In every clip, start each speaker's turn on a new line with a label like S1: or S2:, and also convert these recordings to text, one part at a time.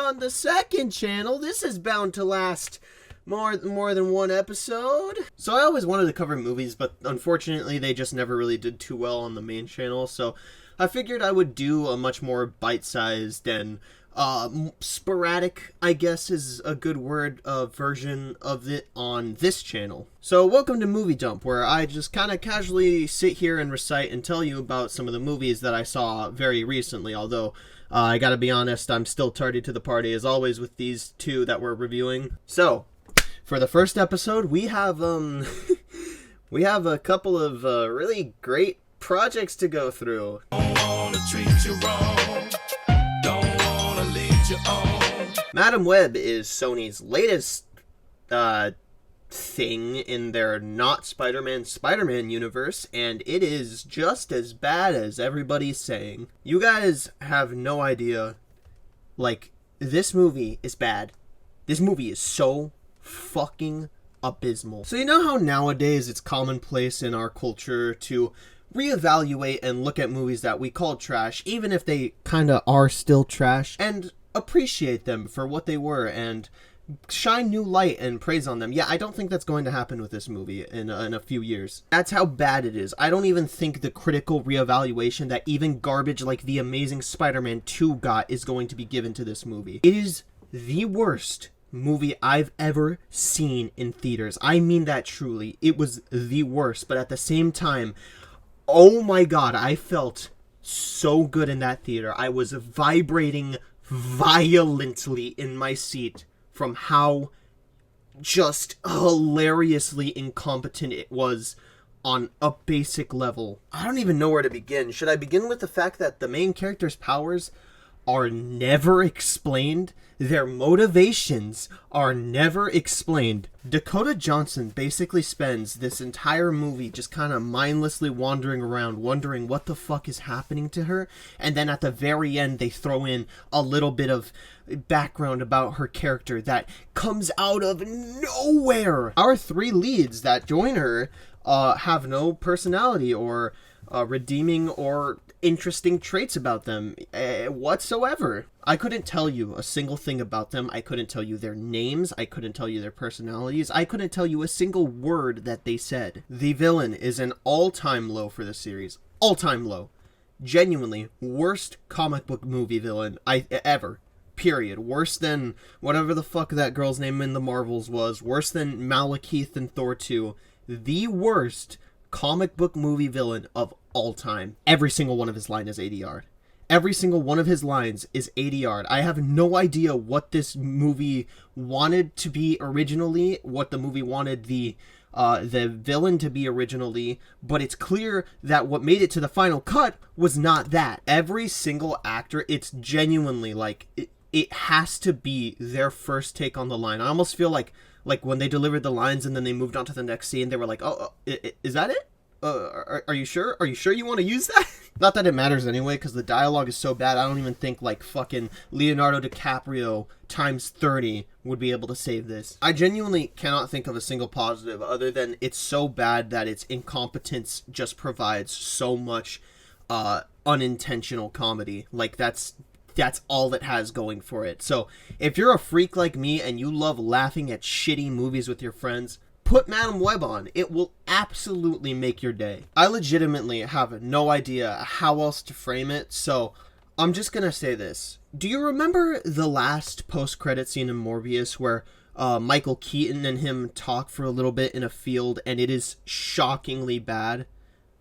S1: on the second channel. This is bound to last more than one episode. So I always wanted to cover movies, but unfortunately they just never really did too well on the main channel. So I figured I would do a much more bite-sized and sporadic, I guess is a good word, version of it on this channel. So welcome to Movie Dump, where I just kind of casually sit here and recite and tell you about some of the movies that I saw very recently, although I gotta be honest, I'm still tardy to the party as always with these two that we're reviewing. So for the first episode, we have we have a couple of really great projects to go through. Don't wanna treat you wrong. Don't wanna lead you on. Madam Web is Sony's latest thing in their not Spider-Man universe, and it is just as bad as everybody's saying. You guys have no idea. Like, this movie is bad. This movie is so fucking abysmal. So you know how nowadays it's commonplace in our culture to reevaluate and look at movies that we call trash, even if they kinda are still trash, and appreciate them for what they were and shine new light and praise on them. Yeah, I don't think that's going to happen with this movie in a few years. That's how bad it is. I don't even think the critical reevaluation that even garbage like The Amazing Spider-Man 2 got is going to be given to this movie. It is the worst movie I've ever seen in theaters. I mean that truly. It was the worst, but at the same time, oh my god, I felt so good in that theater. I was vibrating violently in my seat from how just hilariously incompetent it was on a basic level. I don't even know where to begin. Should I begin with the fact that the main character's powers are never explained? Their motivations are never explained. Dakota Johnson basically spends this entire movie just kind of mindlessly wandering around, wondering what the fuck is happening to her, and then at the very end they throw in a little bit of background about her character that comes out of nowhere. Our three leads that join her have no personality or redeeming or interesting traits about them whatsoever. I couldn't tell you a single thing about them. I couldn't tell you their names. I couldn't tell you their personalities. I couldn't tell you a single word that they said. The villain is an all-time low for the series. All-time low. Genuinely worst comic book movie villain ever. Period. Worse than whatever the fuck that girl's name in the Marvels was. Worse than Malekith in Thor 2. The worst comic book movie villain of all time. Every single one of his lines is 80 yard. Every single one of his lines is 80 yard. I have no idea what this movie wanted to be originally, what the movie wanted the villain to be originally, but it's clear that what made it to the final cut was not that. Every single actor, it's genuinely like it has to be their first take on the line. I almost feel like when they delivered the lines and then they moved on to the next scene, they were like, oh, is that it? Are you sure? Are you sure you want to use that? Not that it matters anyway, because the dialogue is so bad, I don't even think, like, fucking Leonardo DiCaprio times 30 would be able to save this. I genuinely cannot think of a single positive other than it's so bad that its incompetence just provides so much unintentional comedy. Like, that's all it has going for it. So, if you're a freak like me and you love laughing at shitty movies with your friends, put Madam Web on. It will absolutely make your day. I legitimately have no idea how else to frame it, so I'm just gonna say this. Do you remember the last post-credit scene in Morbius where Michael Keaton and him talk for a little bit in a field and it is shockingly bad?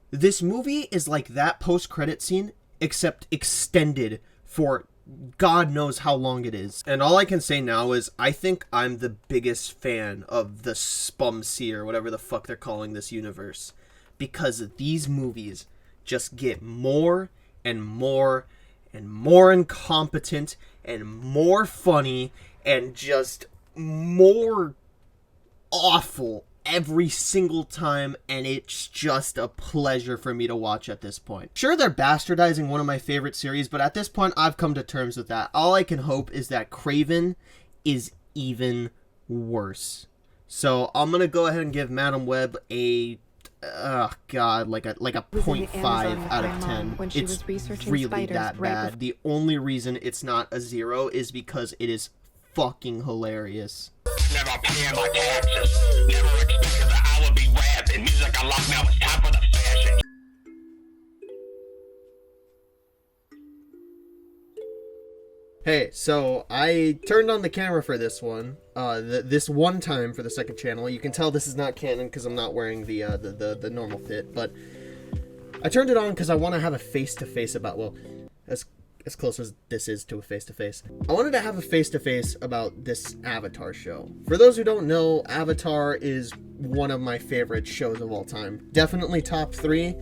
S1: This movie is like that post-credit scene, except extended for God knows how long it is. And all I can say now is I think I'm the biggest fan of the Spumsy or whatever the fuck they're calling this universe, because these movies just get more and more and more incompetent and more funny and just more awful every single time, and it's just a pleasure for me to watch at this point. Sure, they're bastardizing one of my favorite series, but at this point, I've come to terms with that. All I can hope is that Craven is even worse. So, I'm gonna go ahead and give Madam Web a oh god, like a point 0.5 out of 10. It's really that bad. The only reason it's not a 0 is because it is fucking hilarious.
S2: Never paying my taxes. Never expected that I would be rapping. Music I love now is top of the fashion.
S1: Hey, so I turned on the camera for this one, this one time for the second channel. You can tell this is not canon because I'm not wearing the normal fit, but I turned it on because I want to have a face-to-face about, well, as close as this is to a face-to-face. I wanted to have a face-to-face about this Avatar show. For those who don't know, Avatar is one of my favorite shows of all time. Definitely top 3.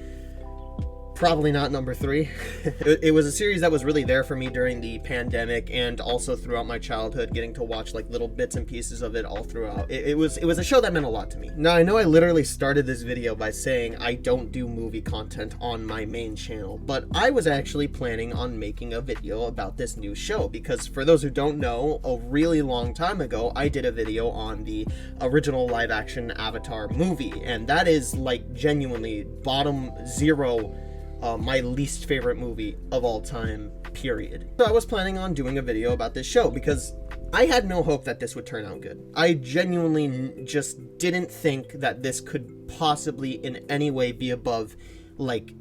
S1: Probably not number 3. It was a series that was really there for me during the pandemic and also throughout my childhood, getting to watch like little bits and pieces of it all throughout. It was a show that meant a lot to me. Now, I know I literally started this video by saying I don't do movie content on my main channel, but I was actually planning on making a video about this new show because for those who don't know, a really long time ago, I did a video on the original live action Avatar movie, and that is like genuinely bottom 0 my least favorite movie of all time, period. So I was planning on doing a video about this show because I had no hope that this would turn out good. I genuinely just didn't think that this could possibly in any way be above like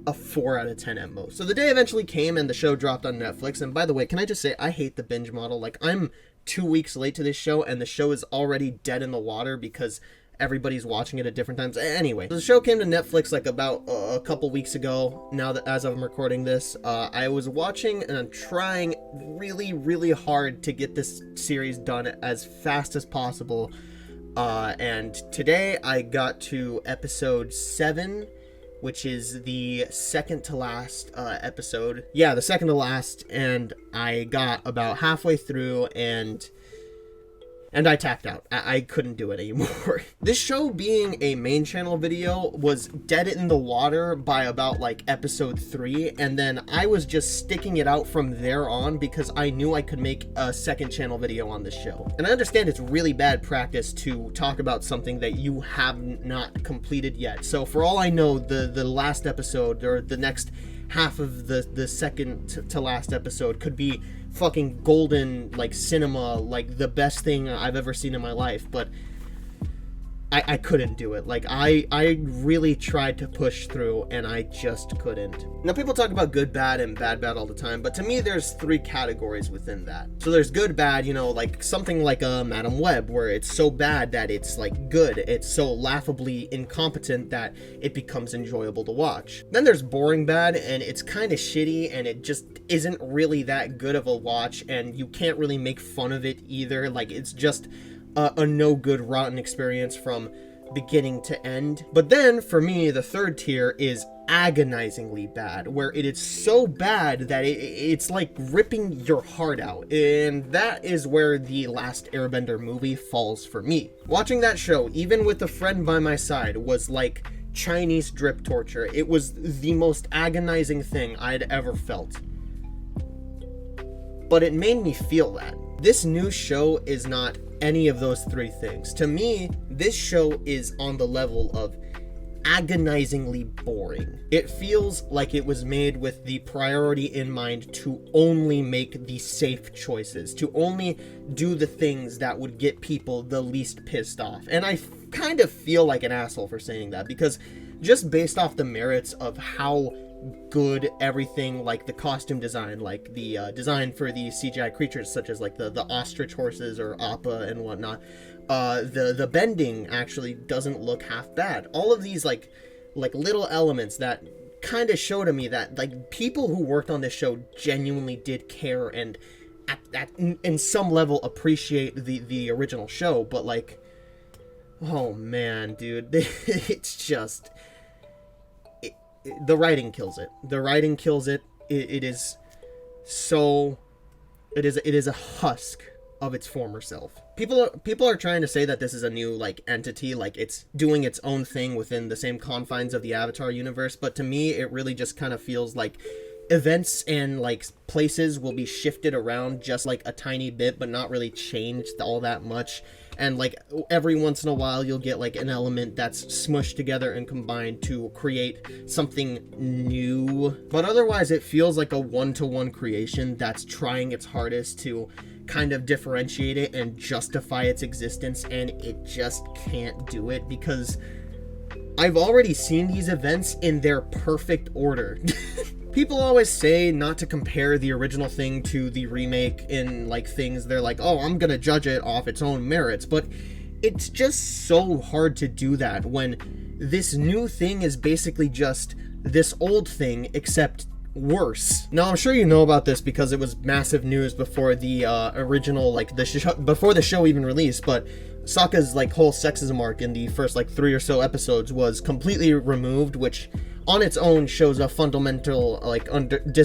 S1: a 4 out of 10 at most. So the day eventually came and the show dropped on Netflix. And by the way, can I just say, I hate the binge model. Like, I'm 2 weeks late to this show and the show is already dead in the water because everybody's watching it at different times. Anyway, the show came to Netflix like about a couple weeks ago. Now that as I'm recording this, I was watching and I'm trying really hard to get this series done as fast as possible. And today I got to episode 7, which is the second to last episode. Yeah, the second to last, and I got about halfway through and I tapped out. I couldn't do it anymore. This show being a main channel video was dead in the water by about like episode 3, and then I was just sticking it out from there on because I knew I could make a second channel video on this show. And I understand it's really bad practice to talk about something that you have not completed yet. So for all I know, the last episode or the next half of the second to last episode could be fucking golden, like cinema, like the best thing I've ever seen in my life, but I couldn't do it. Like, I really tried to push through and I just couldn't. Now, people talk about good, bad, and bad all the time, but to me, there's 3 categories within that. So there's good, bad, you know, like something like a Madam Web, where it's so bad that it's like good. It's so laughably incompetent that it becomes enjoyable to watch. Then there's boring bad, and it's kind of shitty, and it just isn't really that good of a watch, and you can't really make fun of it either. Like, it's just a no good, rotten experience from beginning to end. But then, for me, the third tier is agonizingly bad, where it is so bad that it's like ripping your heart out. And that is where the Last Airbender movie falls for me. Watching that show, even with a friend by my side, was like Chinese drip torture. It was the most agonizing thing I'd ever felt. But it made me feel that. This new show is not any of those 3 things. To me, this show is on the level of agonizingly boring. It feels like it was made with the priority in mind to only make the safe choices, to only do the things that would get people the least pissed off. And I kind of feel like an asshole for saying that, because just based off the merits of how good everything, like the costume design, like the design for the CGI creatures such as like the ostrich horses or Appa and whatnot, the bending actually doesn't look half bad. All of these like little elements that kind of show to me that like people who worked on this show genuinely did care and at in some level appreciate the original show. But like, oh man, dude, it's just the writing kills it. The writing kills it. It is a husk of its former self. People are trying to say that this is a new like entity, like it's doing its own thing within the same confines of the Avatar universe, but to me it really just kind of feels like events and like places will be shifted around just like a tiny bit, but not really changed all that much. And like every once in a while you'll get like an element that's smushed together and combined to create something new. But otherwise it feels like a one-to-one creation that's trying its hardest to kind of differentiate it and justify its existence, and it just can't do it because I've already seen these events in their perfect order. People always say not to compare the original thing to the remake in like things. They're like, oh, I'm gonna judge it off its own merits, but it's just so hard to do that when this new thing is basically just this old thing except worse. Now I'm sure you know about this because it was massive news before the original, like before the show even released, but Sokka's like whole sexism arc in the first like 3 or so episodes was completely removed, which on its own shows a fundamental like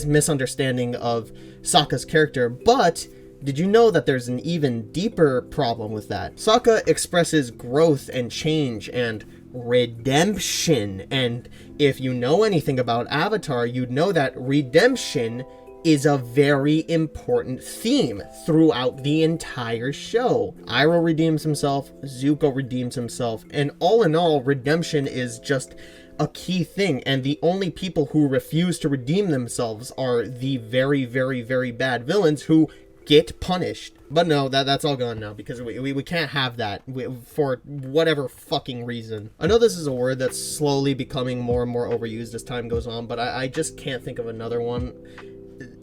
S1: misunderstanding of Sokka's character. But did you know that there's an even deeper problem with that? Sokka expresses growth and change and redemption, and if you know anything about Avatar, you'd know that redemption is a very important theme throughout the entire show. Iroh redeems himself, Zuko redeems himself, and all in all, redemption is just a key thing, and the only people who refuse to redeem themselves are the very, very, very bad villains who get punished. But no, that's all gone now because we can't have that for whatever fucking reason. I know this is a word that's slowly becoming more and more overused as time goes on, but I just can't think of another one.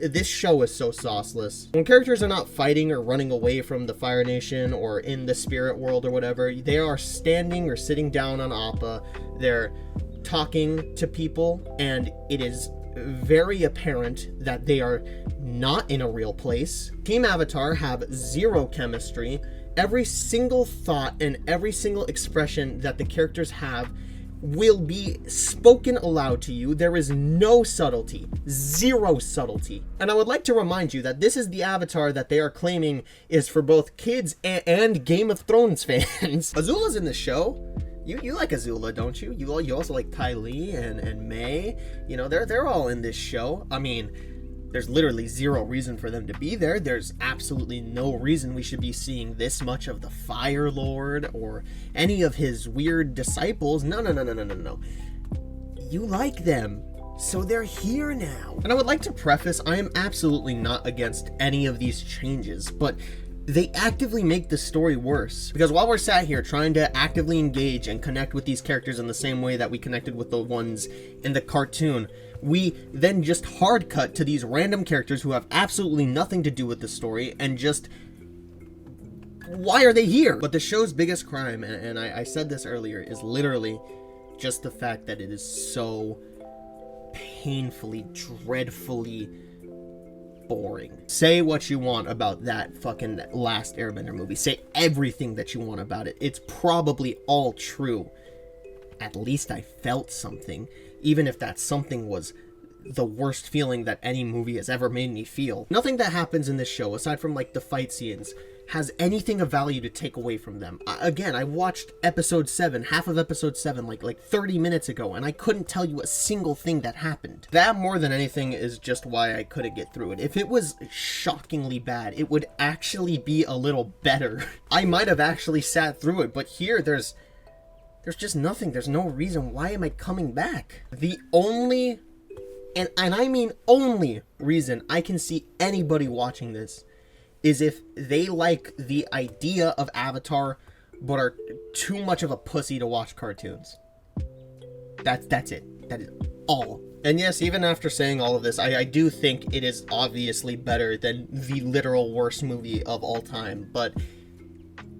S1: This show is so sauceless. When characters are not fighting or running away from the Fire Nation or in the spirit world or whatever, they are standing or sitting down on Appa. They're talking to people, and it is very apparent that they are not in a real place. Team Avatar have zero chemistry. Every single thought and every single expression that the characters have will be spoken aloud to you. There is no subtlety, zero subtlety. And I would like to remind you that this is the Avatar that they are claiming is for both kids and Game of Thrones fans. Azula's in the show. You like Azula, don't you? You also like Ty Lee and May. You know, they're all in this show. I mean, there's literally zero reason for them to be there. There's absolutely no reason we should be seeing this much of the Fire Lord or any of his weird disciples. No. You like them, so they're here now. And I would like to preface, I am absolutely not against any of these changes, but they actively make the story worse. Because while we're sat here trying to actively engage and connect with these characters in the same way that we connected with the ones in the cartoon, we then just hard cut to these random characters who have absolutely nothing to do with the story and just, why are they here? But the show's biggest crime, and I said this earlier, is literally just the fact that it is so painfully, dreadfully boring. Say what you want about that fucking Last Airbender movie. Say everything that you want about it. It's probably all true. At least I felt something. Even if that something was the worst feeling that any movie has ever made me feel. Nothing that happens in this show, aside from like the fight scenes, has anything of value to take away from them. Again, I watched episode 7, half of episode 7, like 30 minutes ago, and I couldn't tell you a single thing that happened. That, more than anything, is just why I couldn't get through it. If it was shockingly bad, it would actually be a little better. I might have actually sat through it, but here, there's just nothing. There's no reason. Why am I coming back? The only, and I mean only, reason I can see anybody watching this is if they like the idea of Avatar, but are too much of a pussy to watch cartoons. That's it. That is all. And yes, even after saying all of this, I do think it is obviously better than the literal worst movie of all time, but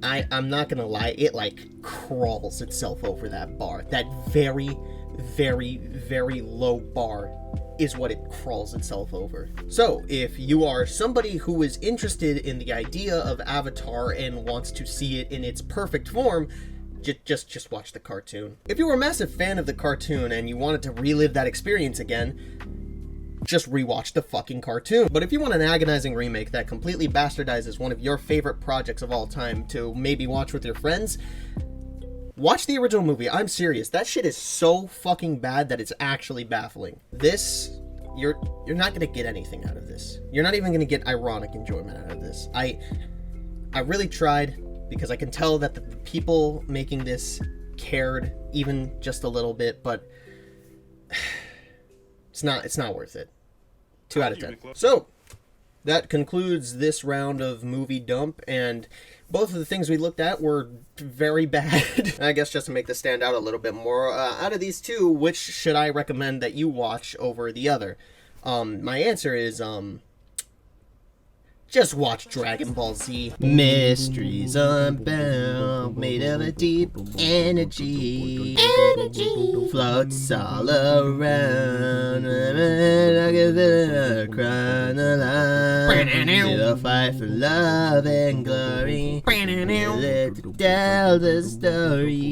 S1: I'm not gonna lie, it like crawls itself over that bar. That very, very, very low bar is what it crawls itself over. So, if you are somebody who is interested in the idea of Avatar and wants to see it in its perfect form, just watch the cartoon. If you were a massive fan of the cartoon and you wanted to relive that experience again, just rewatch the fucking cartoon. But if you want an agonizing remake that completely bastardizes one of your favorite projects of all time to maybe watch with your friends, watch the original movie. I'm serious. That shit is so fucking bad that it's actually baffling. This, you're not gonna get anything out of this. You're not even gonna get ironic enjoyment out of this. I really tried, because I can tell that the people making this cared even just a little bit, but it's not worth it. 2 out of 10. So that concludes this round of movie dump, and both of the things we looked at were very bad. I guess just to make this stand out a little bit more, out of these two, which should I recommend that you watch over the other? My answer is, just watch Dragon Ball Z. Mysteries unbound, made of a deep energy. Flux all around. I can feel it crying aloud. It'll fight for love and glory. Let to tell the story.